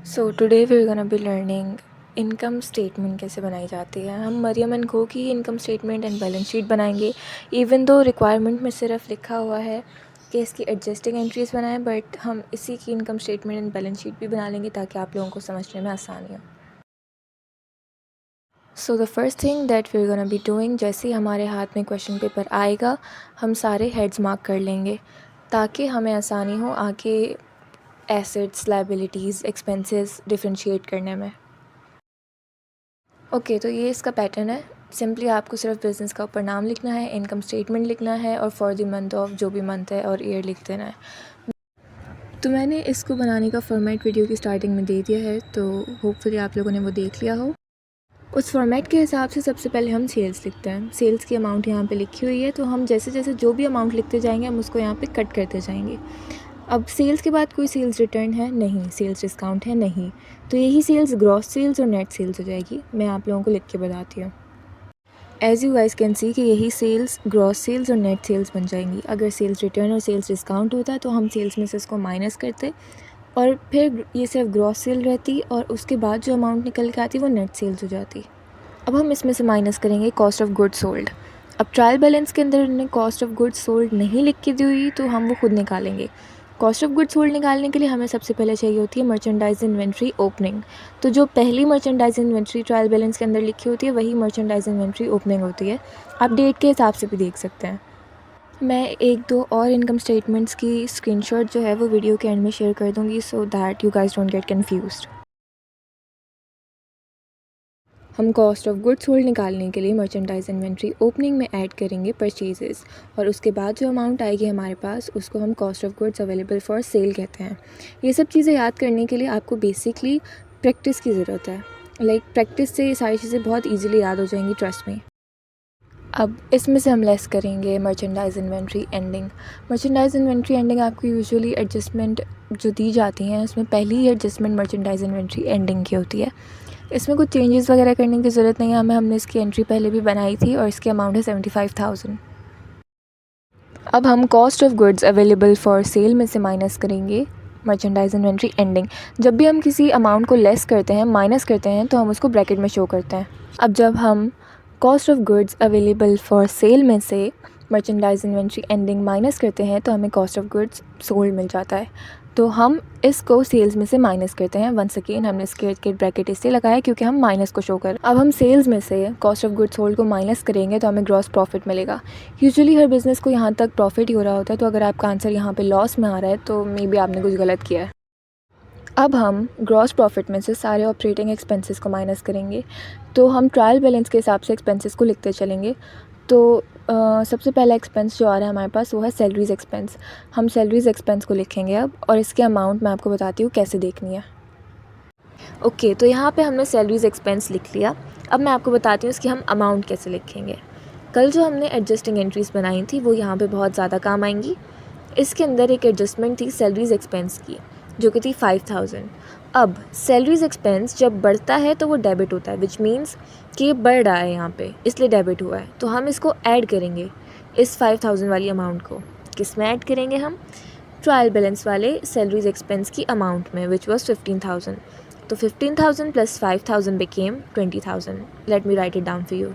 So today we are gonna be learning income statement कैसे बनाई जाती है। हम मरियम एंड को की income statement and balance sheet बनाएंगे। इवन दो रिक्वायरमेंट में सिर्फ लिखा हुआ है कि इसकी एडजस्टिंग एंट्रीज़ बनाएं, बट हम इसी की income statement and balance sheet भी बना लेंगे ताकि आप लोगों को समझने में आसानी हो। So the first thing that we are gonna be doing, जैसे ही हमारे हाथ में क्वेश्चन पेपर आएगा हम सारे हेड्स मार्क कर लेंगे ताकि हमें आसानी हो आगे एसेट्स, लाइबिलिटीज़, एक्सपेंसेस डिफरेंशिएट करने में। ओके, तो ये इसका पैटर्न है। सिंपली आपको सिर्फ बिज़नेस का ऊपर नाम लिखना है, इनकम स्टेटमेंट लिखना है और फॉर द मंथ ऑफ जो भी मंथ है और ईयर लिख देना है। तो मैंने इसको बनाने का फॉर्मेट वीडियो की स्टार्टिंग में दे दिया है, तो होपफुली आप लोगों ने वो देख लिया हो। उस फॉर्मेट के हिसाब से सबसे पहले हम सेल्स लिखते हैं। सेल्स की अमाउंट यहाँ पे लिखी हुई है, तो हम जैसे जैसे जो भी अमाउंट लिखते जाएंगे हम उसको यहाँ पे कट करते जाएंगे। अब सेल्स के बाद कोई सेल्स रिटर्न है नहीं, सेल्स डिस्काउंट है नहीं, तो यही सेल्स ग्रॉस सेल्स और नेट सेल्स हो जाएगी। मैं आप लोगों को लिख के बताती हूँ। As you guys can see कि यही सेल्स ग्रॉस सेल्स और नेट सेल्स बन जाएंगी। अगर सेल्स रिटर्न और सेल्स डिस्काउंट होता है तो हम सेल्स में से इसको माइनस करते और फिर ये सिर्फ ग्रॉस सेल रहती और उसके बाद जो अमाउंट निकल के आती वो नेट सेल्स हो जाती। अब हम इसमें से माइनस करेंगे कॉस्ट ऑफ गुड्स सोल्ड। अब ट्रायल बैलेंस के अंदर उन्होंने कॉस्ट ऑफ गुड्स सोल्ड नहीं लिख के दी हुई, तो हम वो खुद निकालेंगे। कॉस्ट ऑफ गुड्स सोल्ड निकालने के लिए हमें सबसे पहले चाहिए होती है मर्चेंडाइज इन्वेंट्री ओपनिंग। तो जो पहली मर्चेंडाइज इन्वेंट्री ट्रायल बैलेंस के अंदर लिखी होती है वही मर्चेंडाइज इन्वेंट्री ओपनिंग होती है। आप डेट के हिसाब से भी देख सकते हैं। मैं एक दो और इनकम स्टेटमेंट्स की स्क्रीनशॉट जो है वो वीडियो के एंड में शेयर कर दूँगी, so that you guys don't get confused. हम कॉस्ट ऑफ गुड्स सोल्ड निकालने के लिए मर्चेंडाइज इन्वेंट्री ओपनिंग में ऐड करेंगे परचेजेस, और उसके बाद जो अमाउंट आएगी हमारे पास उसको हम cost of goods available for sale कहते हैं। ये सब चीज़ें याद करने के लिए आपको बेसिकली प्रैक्टिस की ज़रूरत है। प्रैक्टिस से ये सारी चीज़ें बहुत ईजिली याद हो जाएंगी, ट्रस्ट में। अब इसमें से हम लेस करेंगे merchandise inventory ending. Merchandise inventory ending आपको यूजुअली एडजस्टमेंट जो दी जाती हैं उसमें पहली ही एडजस्टमेंट मर्चेंडाइज इन्वेंट्री एंडिंग की होती है। इसमें कुछ चेंजेस वगैरह करने की ज़रूरत नहीं है हमें। हमने इसकी एंट्री पहले भी बनाई थी और इसकी अमाउंट है 75,000। अब हम cost of goods available for sale में से माइनस करेंगे मर्चेंडाइज इन्वेंट्री एंडिंग। जब भी हम किसी अमाउंट को लेस करते हैं, माइनस करते हैं, तो हम उसको ब्रैकेट में शो करते हैं। अब जब हम cost of goods available for sale में से मर्चेंडाइज इन्वेंट्री एंडिंग माइनस करते हैं तो हमें कॉस्ट ऑफ गुड्स सोल्ड मिल जाता है। तो हम इसको सेल्स में से माइनस करते हैं। वंस अगेन हमने इसके ब्रैकेट इसलिए लगाया क्योंकि हम माइनस को शो कर। अब हम सेल्स में से कॉस्ट ऑफ गुड्स सोल्ड को माइनस करेंगे तो हमें ग्रॉस प्रॉफिट मिलेगा। यूजुअली हर बिज़नेस को यहाँ तक प्रॉफिट ही हो रहा होता है, तो अगर आपका आंसर यहाँ पे लॉस में आ रहा है तो मे बी आपने कुछ गलत किया है। अब हम ग्रॉस प्रॉफिट में से सारे ऑपरेटिंग एक्सपेंसेस को माइनस करेंगे। तो हम ट्रायल बैलेंस के हिसाब से एक्सपेंसेस को लिखते चलेंगे। तो सबसे पहला एक्सपेंस जो आ रहा है हमारे पास वो है सैलरीज़ एक्सपेंस। हम सैलरीज़ एक्सपेंस को लिखेंगे अब, और इसके अमाउंट मैं आपको बताती हूँ कैसे देखनी है। ओके, तो यहाँ पे हमने सैलरीज़ एक्सपेंस लिख लिया। अब मैं आपको बताती हूँ इसकी हम अमाउंट कैसे लिखेंगे। कल जो हमने एडजस्टिंग एंट्रीज़ बनाई थी वो यहाँ पे बहुत ज़्यादा काम आएंगी। इसके अंदर एक एडजस्टमेंट थी सैलरीज़ एक्सपेंस की जो कि थी 5,000। अब सैलरीज़ एक्सपेंस जब बढ़ता है तो वो डेबिट होता है, विच मीन्स कि ये बढ़ रहा है यहाँ पे, इसलिए डेबिट हुआ है। तो हम इसको ऐड करेंगे इस 5,000 वाली अमाउंट को। किस में ऐड करेंगे हम? ट्रायल बैलेंस वाले सैलरीज़ एक्सपेंस की अमाउंट में, विच वॉज 15,000। तो 15,000 plus 5,000 became 20,000। Let me right it down for you.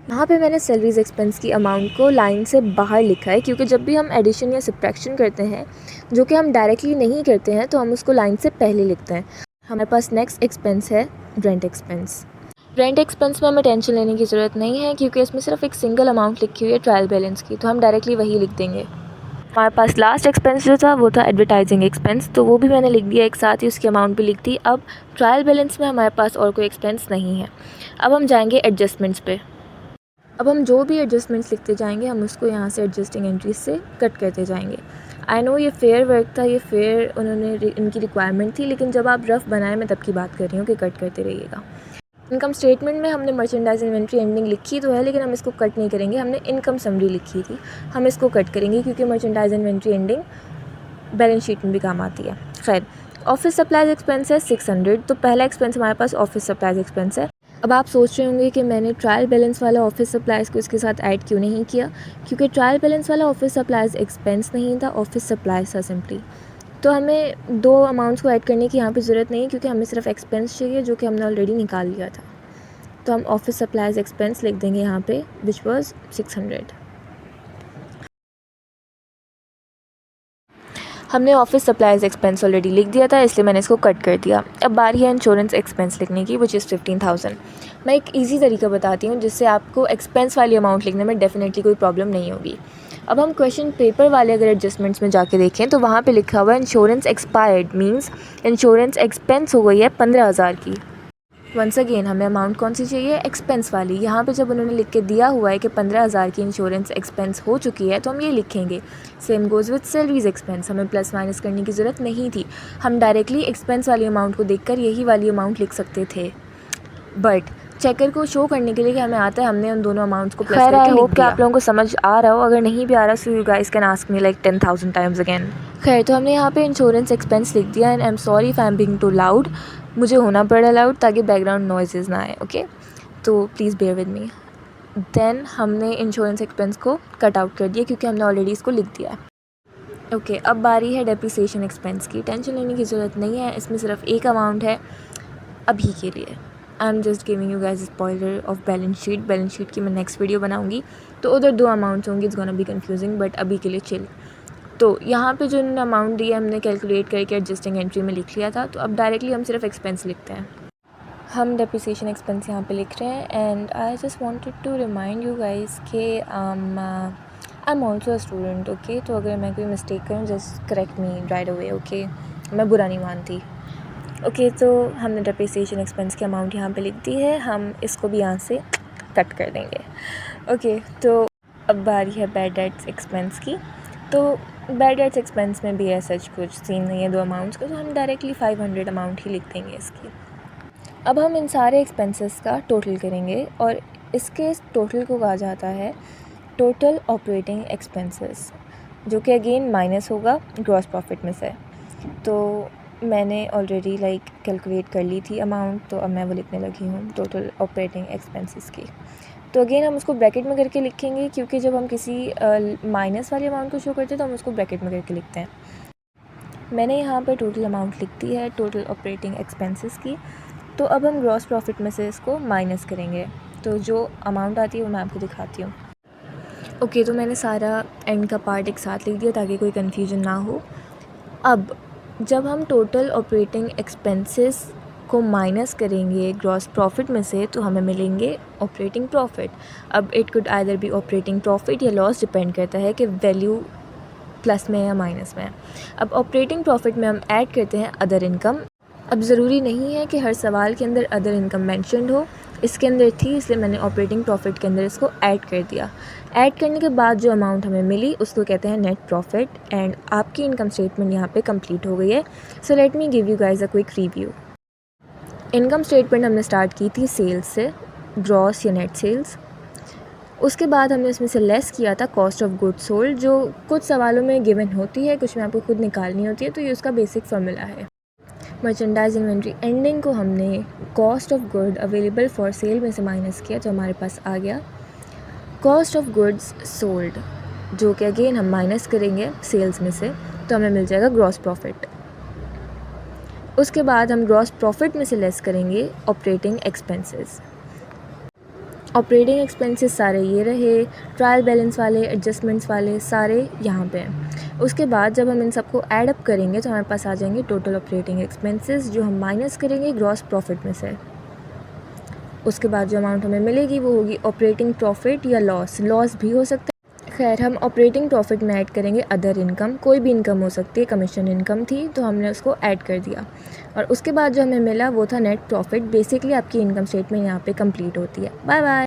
यहाँ पे मैंने सैलरीज़ एक्सपेंस की अमाउंट को लाइन से बाहर लिखा है क्योंकि जब भी हम एडिशन या सब्ट्रैक्शन करते हैं जो कि हम डायरेक्टली नहीं करते हैं तो हम उसको लाइन से पहले लिखते हैं। हमारे पास नेक्स्ट एक्सपेंस है रेंट एक्सपेंस। रेंट एक्सपेंस में हमें टेंशन लेने की ज़रूरत नहीं है क्योंकि इसमें सिर्फ एक सिंगल अमाउंट लिखी हुई है ट्रायल बैलेंस की, तो हम डायरेक्टली वही लिख देंगे। हमारे पास लास्ट एक्सपेंस जो था वो था एडवर्टाइजिंग एक्सपेंस, तो वो भी मैंने लिख दिया, एक साथ ही उसकी अमाउंट भी लिख दी। अब ट्रायल बैलेंस में हमारे पास और कोई एक्सपेंस नहीं है। अब हम जाएंगे एडजस्टमेंट्स पे। अब हम जो भी एडजस्टमेंट्स लिखते जाएंगे हम उसको यहाँ से एडजस्टिंग एंट्रीज से कट करते जाएंगे। आई नो ये फेयर वर्क था, ये फेयर इनकी रिक्वायरमेंट थी, लेकिन जब आप रफ़ बनाए मैं तब की बात कर रही हूँ कि कट करते रहिएगा। इनकम स्टेटमेंट में हमने मर्चेंडाइज इन्वेंट्री एंडिंग लिखी तो है, लेकिन हम इसको कट नहीं करेंगे। हमने इनकम समरी लिखी थी, हम इसको कट करेंगे क्योंकि merchandise inventory ending balance sheet में भी काम आती है। खैर, ऑफिस सप्लाइज एक्सपेंस है 600, तो पहला एक्सपेंस हमारे पास ऑफिस सप्लाइज एक्सपेंस है। अब आप सोच रहे होंगे कि मैंने ट्रायल बैलेंस वाला ऑफिस सप्लाइज़ को इसके साथ ऐड क्यों नहीं किया, क्योंकि ट्रायल बैलेंस वाला ऑफिस सप्लाइज़ एक्सपेंस नहीं था, ऑफिस सप्लाइज़ था सिंपली। तो हमें 2 अमाउंट्स को ऐड करने की यहाँ पे ज़रूरत नहीं, क्योंकि हमें सिर्फ एक्सपेंस चाहिए जो कि हमने ऑलरेडी निकाल लिया था। तो हम ऑफिस सप्लाइज एक्सपेंस लिख देंगे यहाँ पे, विच वाज 600। हमने ऑफिस सप्लाइज एक्सपेंस ऑलरेडी लिख दिया था, इसलिए मैंने इसको कट कर दिया। अब बारी है इंश्योरेंस एक्सपेंस लिखने की, विच इज़ 15,000। मैं एक ईजी तरीका बताती हूँ जिससे आपको एक्सपेंस वाली अमाउंट लिखने में डेफिनेटली कोई प्रॉब्लम नहीं होगी। अब हम क्वेश्चन पेपर वाले अगर एडजस्टमेंट्स में जाके देखें तो वहाँ पे लिखा हुआ है insurance expired, means insurance expense हो गई है 15,000 की। वंस अगेन हमें अमाउंट कौन सी चाहिए, एक्सपेंस वाली। यहाँ पे जब उन्होंने लिख के दिया हुआ है कि 15,000 की इंश्योरेंस एक्सपेंस हो चुकी है तो हम ये लिखेंगे। Same goes with salaries expense, हमें प्लस माइनस करने की ज़रूरत नहीं थी, हम डायरेक्टली एक्सपेंस वाली अमाउंट को देखकर यही वाली अमाउंट लिख सकते थे। बट चेकर को शो करने के लिए कि हमें आता है, हमने उन दोनों अमाउंट्स को प्लस करके लिख दिया। आई होप कि आप लोगों को समझ आ रहा हो, अगर नहीं भी आ रहा so you guys can ask me like 10,000 times again. खैर, तो हमने यहाँ पे इंश्योरेंस एक्सपेंस लिख दिया and I am sorry if I am being too loud, मुझे होना पड़ा लाउड ताकि बैकग्राउंड नॉइज़ ना आए, ओके, तो please bear with me. Then हमने इंश्योरेंस एक्सपेंस को कट आउट कर दिया क्योंकि हमने ऑलरेडी इसको लिख दिया है। ओके, अब बारी है डेप्रिसिएशन एक्सपेंस की। टेंशन लेने की ज़रूरत नहीं है, इसमें सिर्फ एक अमाउंट है अभी के लिए। I am just giving you guys spoiler of balance sheet. Balance sheet की मैं नेक्स्ट वीडियो बनाऊंगी तो उधर 2 अमाउंट्स होंगी, it's gonna be confusing, but अभी के लिए चिल। तो यहाँ पे जो इन्होंने अमाउंट दिया हमने कैलकुलेट करके एडजस्टिंग एंट्री में लिख लिया था, तो अब डायरेक्टली हम सिर्फ एक्सपेंस लिखते हैं। हम डेप्रिसिएशन एक्सपेंस यहाँ पे लिख रहे हैं and I just wanted to remind you guys कि I am also a student, okay. तो अगर मैं कोई मिस्टेक करूँ just correct me right away, okay, मैं बुरा नहीं मानती, ओके। तो हमने डेप्रिसिएशन एक्सपेंस की अमाउंट यहाँ पे लिख दी है, हम इसको भी यहाँ से कट कर देंगे, ओके। तो अब बारी है बैड डेट्स एक्सपेंस की। तो बैड डेट्स एक्सपेंस में भी ऐसा कुछ सीन नहीं है 2 अमाउंट्स का, तो हम डायरेक्टली 500 अमाउंट ही लिख देंगे इसकी। अब हम इन सारे एक्सपेंसेस का टोटल करेंगे और इसके टोटल को कहा जाता है टोटल ऑपरेटिंग एक्सपेंसेस, जो कि अगेन माइनस होगा ग्रॉस प्रॉफिट में से। तो मैंने ऑलरेडी कैलकुलेट कर ली थी अमाउंट, तो अब मैं वो लिखने लगी हूँ टोटल ऑपरेटिंग एक्सपेंसेस की। तो अगेन हम उसको ब्रैकेट में करके लिखेंगे, क्योंकि जब हम किसी माइनस वाली अमाउंट को शो करते हैं तो हम उसको ब्रैकेट में करके लिखते हैं। मैंने यहाँ पर टोटल अमाउंट लिख दी है टोटल ऑपरेटिंग एक्सपेंसेस की। तो अब हम ग्रॉस प्रॉफिट में से इसको माइनस करेंगे, तो जो अमाउंट आती है वो मैं आपको दिखाती हूँ। ओके, तो मैंने सारा एंड का पार्ट एक साथ लिख दिया ताकि कोई कन्फ्यूजन ना हो। अब जब हम टोटल ऑपरेटिंग एक्सपेंसेस को माइनस करेंगे ग्रॉस प्रॉफिट में से तो हमें मिलेंगे ऑपरेटिंग प्रॉफिट। अब it could either be operating profit या लॉस, डिपेंड करता है कि वैल्यू प्लस में या माइनस में है। अब ऑपरेटिंग प्रॉफिट में हम ऐड करते हैं अदर इनकम। अब ज़रूरी नहीं है कि हर सवाल के अंदर अदर इनकम मेंशन्ड हो, इसके अंदर थी इसलिए मैंने ऑपरेटिंग प्रॉफिट के अंदर इसको ऐड कर दिया। ऐड करने के बाद जो अमाउंट हमें मिली उसको कहते हैं नेट प्रॉफिट एंड आपकी इनकम स्टेटमेंट यहाँ पे कंप्लीट हो गई है। So let me give you guys a quick review. Income statement हमने स्टार्ट की थी सेल्स से, ग्रॉस या नेट सेल्स। उसके बाद हमने इसमें से लेस किया था कॉस्ट ऑफ गुड्स सोल्ड, जो कुछ सवालों में गिवन होती है, कुछ में आपको खुद निकालनी होती है, तो ये उसका बेसिक फार्मूला है। मर्चेंडाइज इन्वेंट्री एंडिंग को हमने cost of good available for sale में से माइनस किया, तो हमारे पास आ गया कॉस्ट ऑफ गुड्स सोल्ड, जो कि अगेन हम माइनस करेंगे सेल्स में से, तो हमें मिल जाएगा ग्रॉस प्रॉफिट। उसके बाद हम ग्रॉस प्रॉफिट में से लेस करेंगे ऑपरेटिंग एक्सपेंसेस। ऑपरेटिंग एक्सपेंसेस सारे ये रहे, ट्रायल बैलेंस वाले, एडजस्टमेंट्स वाले सारे यहाँ पे हैं। उसके बाद जब हम इन सबको ऐड अप करेंगे तो हमारे पास आ जाएंगे टोटल ऑपरेटिंग एक्सपेंसेस, जो हम माइनस करेंगे ग्रॉस प्रॉफिट में से। उसके बाद जो अमाउंट हमें मिलेगी वो होगी ऑपरेटिंग प्रॉफिट या लॉस भी हो सकता है। खैर, हम ऑपरेटिंग प्रॉफिट में ऐड करेंगे अदर इनकम, कोई भी इनकम हो सकती है, कमीशन इनकम थी तो हमने उसको ऐड कर दिया। और उसके बाद जो हमें मिला वो था नेट प्रॉफिट। बेसिकली आपकी इनकम स्टेटमेंट यहाँ पे कंप्लीट होती है। Bye bye.